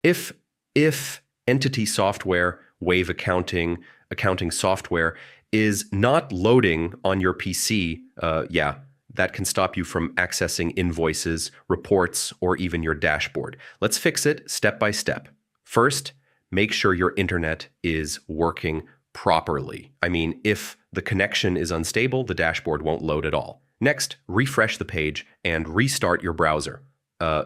If entity software, Wave accounting software is not loading on your PC, yeah, that can stop you from accessing invoices, reports, or even your dashboard. Let's fix it step by step. First, make sure your internet is working properly. I mean, if the connection is unstable, the dashboard won't load at all. Next, refresh the page and restart your browser.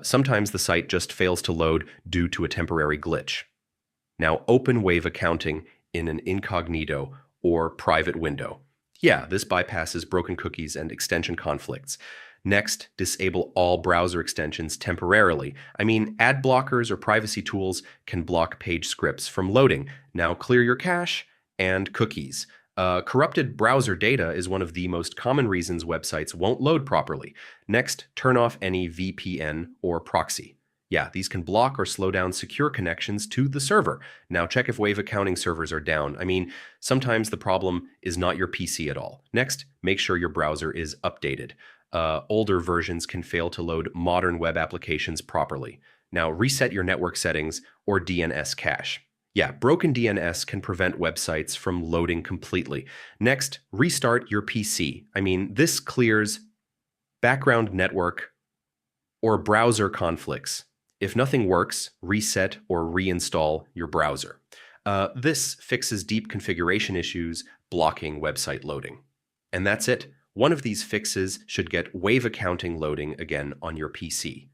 Sometimes the site just fails to load due to a temporary glitch. Now open Wave Accounting in an incognito or private window. Yeah, this bypasses broken cookies and extension conflicts. Next, disable all browser extensions temporarily. I mean, ad blockers or privacy tools can block page scripts from loading. Now clear your cache and cookies. Corrupted browser data is one of the most common reasons websites won't load properly. Next, turn off any VPN or proxy. Yeah, these can block or slow down secure connections to the server. Now check if Wave accounting servers are down. I mean, sometimes the problem is not your PC at all. Next, make sure your browser is updated. Older versions can fail to load modern web applications properly. Now reset your network settings or DNS cache. Yeah, broken DNS can prevent websites from loading completely. Next, restart your PC. I mean, this clears background network or browser conflicts. If nothing works, reset or reinstall your browser. This fixes deep configuration issues blocking website loading. And that's it. One of these fixes should get Wave accounting loading again on your PC.